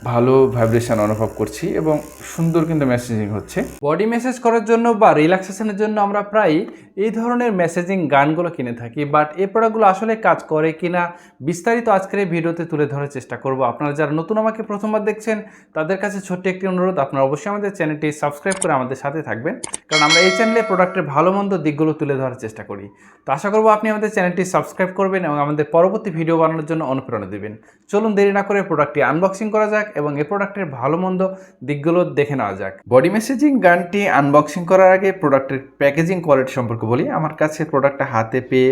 ভালো ভাইব্রেশন অনুভব করছি এবং সুন্দর কিন্তু মেসেজিং হচ্ছে। বডি মেসেজ করার জন্য বা রিল্যাক্সেশনের জন্য আমরা প্রায় এই ধরনের মেসেজিং গানগুলো কিনে থাকি, বাট এই প্রোডাক্টগুলো আসলে কাজ করে কিনা বিস্তারিত আজকের এই ভিডিওতে তুলে ধরার চেষ্টা করব। আপনারা যারা নতুন আমাকে প্রথমবার দেখছেন তাদের কাছে ছোট্ট একটি অনুরোধ, আপনারা অবশ্যই আমাদের চ্যানেলটি সাবস্ক্রাইব করে আমাদের সাথে থাকবেন, কারণ আমরা এই চ্যানেলে প্রোডাক্টের ভালো মন্দ দিকগুলো তুলে ধরার চেষ্টা করি। তো আশা করব আপনি আমাদের চ্যানেলটি সাবস্ক্রাইব করবেন এবং আমাদের পরবর্তী ভিডিও বানানোর জন্য অনুপ্রেরণা দেবেন। চলুন দেরি না করে প্রোডাক্টটি আনবক্সিং করা যাক এবং এই প্রোডাক্টের ভালো মন্দ দিকগুলো দেখে নেওয়া যাক। বডি মেসেজিং গানটি আনবক্সিং করার আগে প্রোডাক্টের প্যাকেজিং কোয়ালিটি সম্পর্কে বলি। আমার কাছে প্রোডাক্টটা হাতে পেয়ে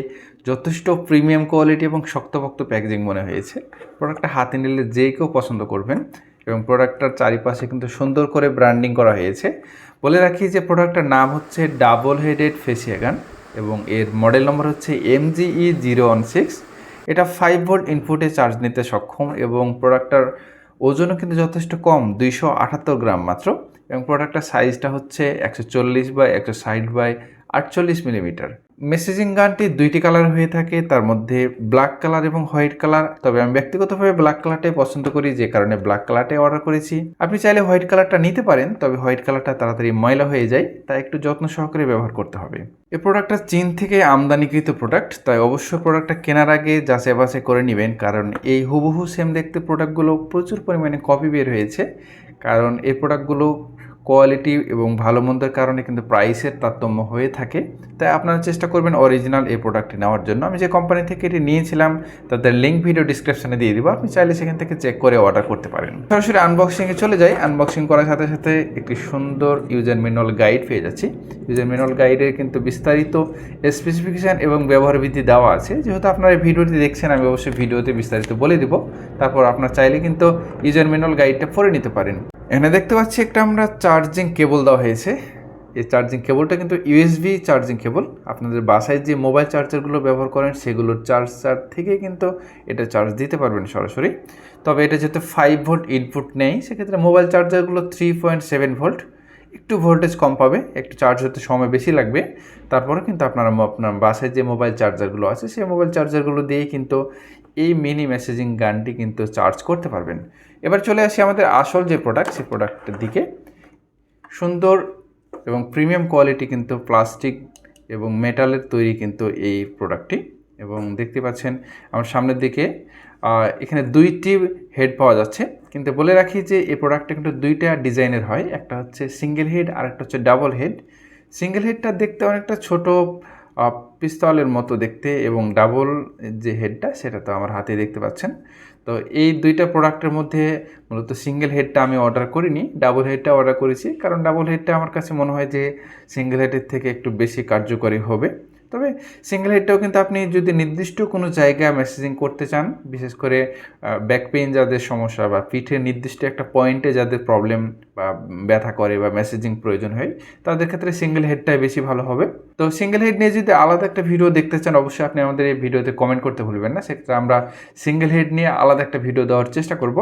যথেষ্ট প্রিমিয়াম কোয়ালিটি এবং শক্তপোক্ত প্যাকেজিং মনে হয়েছে। প্রোডাক্টটা হাতে নিলে যে কেউ পছন্দ করবেন এবং প্রোডাক্টটার চারিপাশে কিন্তু সুন্দর করে ব্র্যান্ডিং করা হয়েছে। বলে রাখি যে প্রোডাক্টটার নাম হচ্ছে ডাবল হেডেড ফেসিয়া গান এবং এর মডেল নম্বর হচ্ছে MGE016। এটা 5 ভোল্ট ইনপুটে চার্জ নিতে সক্ষম এবং প্রোডাক্টটার ওজনও কিন্তু যথেষ্ট কম, 278 গ্রাম মাত্র, এবং প্রোডাক্টটার সাইজটা হচ্ছে 140x160x48 মিলিমিটার। মেসেজিং গানটি দুইটি কালার হয়ে থাকে, তার মধ্যে ব্ল্যাক কালার এবং হোয়াইট কালার। তবে আমি ব্যক্তিগতভাবে ব্ল্যাক কালারটাই পছন্দ করি, যে কারণে ব্ল্যাক কালারটাই অর্ডার করেছি। আপনি চাইলে হোয়াইট কালারটা নিতে পারেন, তবে হোয়াইট কালারটা তাড়াতাড়ি ময়লা হয়ে যায়, তাই একটু যত্ন সহকারে ব্যবহার করতে হবে। এই প্রোডাক্টটা চীন থেকে আমদানিকৃত প্রোডাক্ট, তাই অবশ্যই প্রোডাক্টটা কেনার আগে যাচাই বাছাই করে নেবেন, কারণ এই হুবহু সেম দেখতে প্রোডাক্টগুলো প্রচুর পরিমাণে কপি বের হয়েছে। কারণ এই প্রোডাক্টগুলো কোয়ালিটি এবং ভালো মন্দের কারণে কিন্তু প্রাইসের তারতম্য হয়ে থাকে, তাই আপনারা চেষ্টা করবেন অরিজিনাল এই প্রোডাক্টটি নেওয়ার জন্য। আমি যে কোম্পানি থেকে এটি নিয়েছিলাম তাদের লিঙ্ক ভিডিও ডিসক্রিপশনে দিয়ে দিব, আপনি চাইলে সেখান থেকে চেক করে অর্ডার করতে পারেন। সরাসরি আনবক্সিংয়ে চলে যাই। আনবক্সিং করার সাথে সাথে একটি সুন্দর ইউজার ম্যানুয়াল গাইড পেয়ে যাচ্ছি। ইউজার ম্যানুয়াল গাইডের কিন্তু বিস্তারিত স্পেসিফিকেশান এবং ব্যবহার বিধি দেওয়া আছে। যেহেতু আপনারা এই ভিডিওটি দেখছেন, আমি অবশ্যই ভিডিওতে বিস্তারিত বলে দিব, তারপর আপনার চাইলে কিন্তু ইউজার ম্যানুয়াল গাইডটা পড়ে নিতে পারেন। এখানে দেখতে পাচ্ছি একটা আমরা চার্জিং কেবল দেওয়া হয়েছে। এই চার্জিং কেবলটা কিন্তু ইউএসবি চার্জিং কেবল। আপনাদের বাসায় যে মোবাইল চার্জারগুলো ব্যবহার করেন সেগুলোর চার্জার থেকে কিন্তু এটা চার্জ দিতে পারবেন সরাসরি। তবে এটা যেহেতু 5 ভোল্ট ইনপুট নেই, সেক্ষেত্রে মোবাইল চার্জারগুলো 3.7 ভোল্ট, একটু ভোল্টেজ কম পাবে, একটু চার্জ হতে সময় বেশি লাগবে। তারপরে কিন্তু আপনার বাসায় যে মোবাইল চার্জারগুলো আছে সেই মোবাইল চার্জারগুলো দিয়েই কিন্তু এই মিনি মেসেজিং গানটি কিন্তু চার্জ করতে পারবেন। এবার চলে আসি আমাদের আসল যে প্রোডাক্ট, সেই প্রোডাক্টের দিকে। সুন্দর এবং প্রিমিয়াম কোয়ালিটি কিন্তু প্লাস্টিক এবং মেটালের তৈরি কিন্তু এই প্রোডাক্টটি, এবং দেখতে পাচ্ছেন আমার সামনের দিকে এখানে দুইটি হেড পাওয়া যাচ্ছে। কিন্তু বলে রাখি যে এই প্রোডাক্টটা কিন্তু দুইটা ডিজাইনের হয়, একটা হচ্ছে সিঙ্গেল হেড আর একটা হচ্ছে ডাবল হেড। সিঙ্গেল হেডটা দেখতে অনেকটা ছোট পিস্তলের মতো দেখতে, এবং ডাবল যে হেডটা সেটা তো আমার হাতে দেখতে পাচ্ছেন। তো এই দুইটা প্রোডাক্টের মধ্যে মূলত সিঙ্গেল হেডটা আমি অর্ডার করিনি, ডাবল হেডটা অর্ডার করেছি, কারণ ডাবল হেডটা আমার কাছে মনে হয় যে সিঙ্গেল হেডের থেকে একটু বেশি কার্যকরী হবে। তবে সিঙ্গেল হেডটাও কিন্তু আপনি যদি নির্দিষ্ট কোনো জায়গায় মেসেজিং করতে চান, বিশেষ করে ব্যাক পেইন যাদের সমস্যা বা পিঠের নির্দিষ্ট একটা পয়েন্টে যাদের প্রবলেম বা ব্যথা করে বা মেসেজিং প্রয়োজন হয়, তাদের ক্ষেত্রে সিঙ্গেল হেডটাই বেশি ভালো হবে। তো সিঙ্গেল হেড নিয়ে যদি আলাদা একটা ভিডিও দেখতে চান, অবশ্যই আপনি আমাদের এই ভিডিওতে কমেন্ট করতে ভুলবেন না, সেক্ষেত্রে আমরা সিঙ্গেল হেড নিয়ে আলাদা একটা ভিডিও দেওয়ার চেষ্টা করব।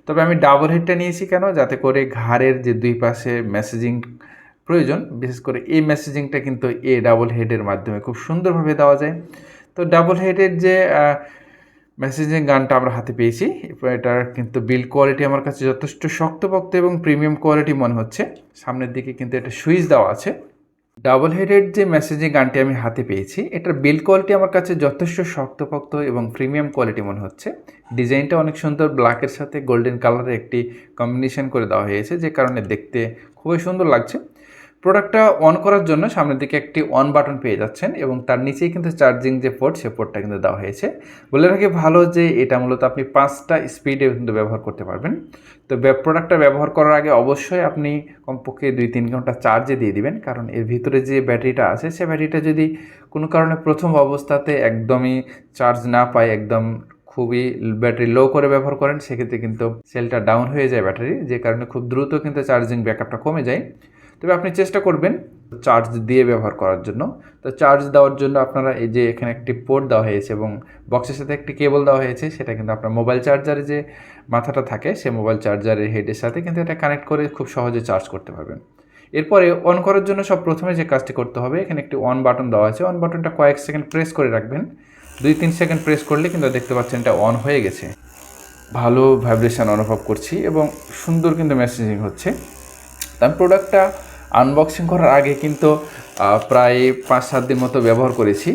তবে আমি ডাবল হেডটা নিয়েছি কেন, যাতে করে ঘাড়ের যে দুই পাশে মেসেজিং প্রয়োজন, বিশেষ করে এই মেসেজিংটা কিন্তু এই ডাবল হেডের মাধ্যমে খুব সুন্দরভাবে দেওয়া যায়। তো ডাবল হেডের যে মেসেজিং গানটা আমরা হাতে পেয়েছি, এটার কিন্তু বিল্ড কোয়ালিটি আমার কাছে যথেষ্ট শক্তপোক্ত এবং প্রিমিয়াম কোয়ালিটি মনে হচ্ছে। সামনের দিকে কিন্তু একটা সুইচ দেওয়া আছে। ডাবল হেডের যে মেসেজিং গানটি আমি হাতে পেয়েছি, এটার বিল্ড কোয়ালিটি আমার কাছে যথেষ্ট শক্তপোক্ত এবং প্রিমিয়াম কোয়ালিটি মনে হচ্ছে। ডিজাইনটা অনেক সুন্দর, ব্ল্যাকের সাথে গোল্ডেন কালারের একটি কম্বিনেশন করে দেওয়া হয়েছে, যে কারণে দেখতে খুবই সুন্দর লাগছে। প্রোডাক্টটা অন করার জন্য সামনের দিকে একটি অন বাটন পেয়ে যাচ্ছেন, এবং তার নিচেই কিন্তু চার্জিং যে পোর্ট, সে পোর্টটা কিন্তু দেওয়া হয়েছে। বলে রাখি ভালো যে এটা মূলত আপনি 5টা স্পিডে কিন্তু ব্যবহার করতে পারবেন। তো প্রোডাক্টটা ব্যবহার করার আগে অবশ্যই আপনি কমপক্ষে 2-3 ঘন্টা চার্জে দিয়ে দিবেন, কারণ এর ভিতরে যে ব্যাটারিটা আছে সে ব্যাটারিটা যদি কোনো কারণে প্রথম অবস্থাতে একদমই চার্জ না পায়, একদম খুবই ব্যাটারি লো করে ব্যবহার করেন, সেক্ষেত্রে কিন্তু সেলটা ডাউন হয়ে যায় ব্যাটারি, যে কারণে খুব দ্রুত কিন্তু চার্জিং ব্যাকআপটা কমে যায়। তবে আপনি চেষ্টা করবেন চার্জ দিয়ে ব্যবহার করার জন্য। তো চার্জ দেওয়ার জন্য আপনারা এই যে এখানে একটি পোর্ট দেওয়া হয়েছে এবং বক্সের সাথে একটি কেবল দেওয়া হয়েছে, সেটা কিন্তু আপনার মোবাইল চার্জারে যে মাথাটা থাকে সে মোবাইল চার্জারের হেডের সাথে কিন্তু এটা কানেক্ট করে খুব সহজে চার্জ করতে পারবেন। এরপরে অন করার জন্য সব প্রথমে যে কাজটি করতে হবে, এখানে একটি অন বাটন দেওয়া আছে। অন বাটনটা কয়েক সেকেন্ড প্রেস করে রাখবেন, 2-3 সেকেন্ড প্রেস করলে কিন্তু দেখতে পাচ্ছেন এটা অন হয়ে গেছে। ভালো ভাইব্রেশন অনুভব করছি এবং সুন্দর কিন্তু মেসেজিং হচ্ছে। আমি প্রোডাক্টটা আনবক্সিং করার আগে কিন্তু প্রায় 5-7 দিন মতো ব্যবহার করেছি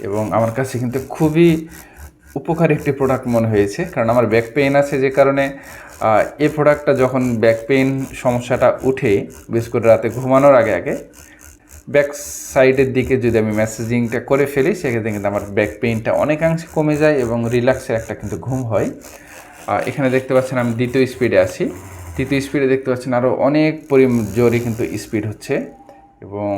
এবং আমার কাছে কিন্তু খুবই উপকারী একটি প্রোডাক্ট মনে হয়েছে, কারণ আমার ব্যাক পেইন আছে, যে কারণে এই প্রোডাক্টটা যখন ব্যাক পেইন সমস্যাটা উঠে, বিশেষ করে রাতে ঘুমানোর আগে আগে ব্যাক সাইডের দিকে যদি আমি মেসেজিংটা করে ফেলি, সেক্ষেত্রে কিন্তু আমার ব্যাক পেইনটা অনেকাংশে কমে যায় এবং রিল্যাক্সের একটা কিন্তু ঘুম হয়। এখানে দেখতে পাচ্ছেন আমি দ্বিতীয় স্পিডে আছি। তৃতীয় স্পিডে দেখতে পাচ্ছেন আরও অনেক জোরে কিন্তু স্পিড হচ্ছে এবং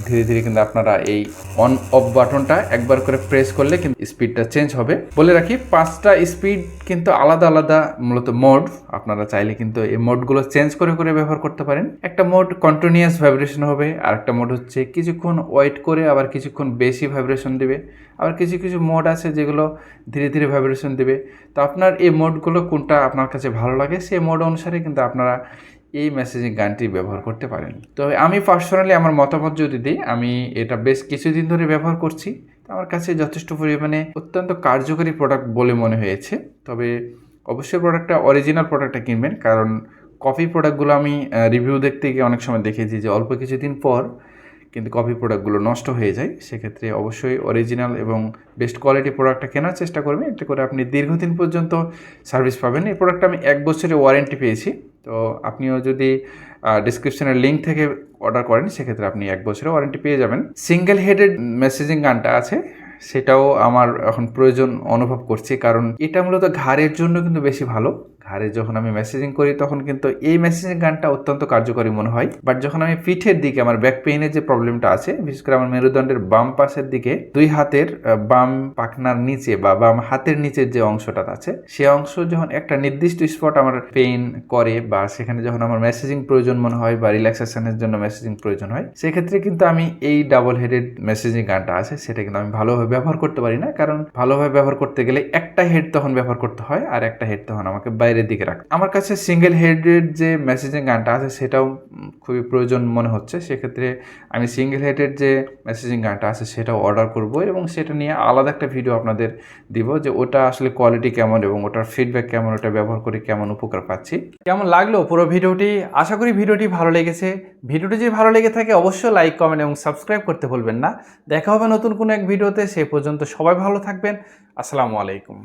ধীরে ধীরে কিন্তু আপনারা এই অন অফ বাটনটা একবার করে প্রেস করলে কিন্তু স্পিডটা চেঞ্জ হবে। বলে রাখি 5টা স্পিড কিন্তু আলাদা আলাদা মূলত মোড, আপনারা চাইলে কিন্তু এই মোডগুলো চেঞ্জ করে করে ব্যবহার করতে পারেন। একটা মোড কন্টিনিউয়াস ভাইব্রেশন হবে, আর একটা মোড হচ্ছে কিছুক্ষণ ওয়েট করে আবার কিছুক্ষণ বেশি ভাইব্রেশন দেবে, আবার কিছু কিছু মোড আছে যেগুলো ধীরে ধীরে ভাইব্রেশন দেবে। তো আপনার এই মোডগুলো কোনটা আপনার কাছে ভালো লাগে, সেই মোড অনুসারে কিন্তু আপনারা এই মেসেজিং গানটি ব্যবহার করতে পারেন। তো আমি পার্সোনালি আমার মতামত যদি দিই, আমি এটা বেশ কিছুদিন ধরে ব্যবহার করছি। আমার কাছে যথেষ্ট পরিমাণে অত্যন্ত কার্যকরী প্রোডাক্ট বলে মনে হয়েছে। তবে অবশ্যই প্রোডাক্টটা অরিজিনাল প্রোডাক্টটা কিনবেন, কারণ কপি প্রোডাক্টগুলো আমি রিভিউ দেখতে গিয়ে অনেক সময় দেখেছি যে অল্প কিছুদিন পর কিন্তু কপি প্রোডাক্টগুলো নষ্ট হয়ে যায়। সেক্ষেত্রে অবশ্যই অরিজিনাল এবং বেস্ট কোয়ালিটি প্রোডাক্টটা কেনার চেষ্টা করবেন, এতে করে আপনি দীর্ঘদিন পর্যন্ত সার্ভিস পাবেন। এই প্রোডাক্টটা আমি 1 বছরের ওয়ারেন্টি পেয়েছি। তো আপনিও যদি ডিসক্রিপশনের লিঙ্ক থেকে অর্ডার করেন, সেক্ষেত্রে আপনি 1 বছরের ওয়ারেন্টি পেয়ে যাবেন। সিঙ্গেল হেডেড মেসেজিং গানটা আছে, সেটাও আমার এখন প্রয়োজন অনুভব করছি, কারণ এটা মূলত ঘাড়ের জন্য কিন্তু বেশি ভালো। ঘাড়ে যখন আমি মেসেজিং করি তখন কিন্তু এই মেসেজিং গানটা অত্যন্ত কার্যকরী মনে হয়। বাট যখন আমি পিঠের দিকে, আমার ব্যাক পেইনের যে প্রবলেমটা আছে, বিশেষ করে আমার মেরুদণ্ডের বাম পাশের দিকে 2 হাতের বাম পাখনার নিচে বা বাম হাতের নিচের যে অংশটা আছে, সে অংশ যখন একটা নির্দিষ্ট স্পট আমার পেইন করে বা সেখানে যখন আমার মেসেজিং প্রয়োজন মনে হয় বা রিল্যাক্সেশনের জন্য মেসেজিং প্রয়োজন হয়, সেক্ষেত্রে কিন্তু আমি এই ডাবল হেডেড মেসেজিং গানটা আছে সেটা কিন্তু আমি ভালোভাবে ব্যবহার করতে পারি না, কারণ ভালোভাবে ব্যবহার করতে গেলে একটা হেড তখন ব্যবহার করতে হয় আর একটা হেড তখন আমাকে বাইরের দিকে রাখতে। আমার কাছে সিঙ্গেল হেডেড যে মেসেজিং গানটা আছে সেটাও খুবই প্রয়োজন মনে হচ্ছে। সেক্ষেত্রে আমি সিঙ্গেল হেডেড যে মেসেজিং গানটা আছে সেটাও অর্ডার করব এবং সেটা নিয়ে আলাদা একটা ভিডিও আপনাদের দিব, যে ওটা আসলে কোয়ালিটি কেমন এবং ওটার ফিডব্যাক কেমন, ওটা ব্যবহার করে কেমন উপকার পাচ্ছি। কেমন লাগলো পুরো ভিডিওটি? আশা করি ভিডিওটি ভালো লেগেছে। ভিডিওটি যদি ভালো লেগে থাকে অবশ্যই লাইক, কমেন্ট এবং সাবস্ক্রাইব করতে ভুলবেন না। দেখা হবে নতুন কোনো এক ভিডিওতে। সেই পর্যন্ত সবাই ভালো থাকবেন। আসসালামু আলাইকুম।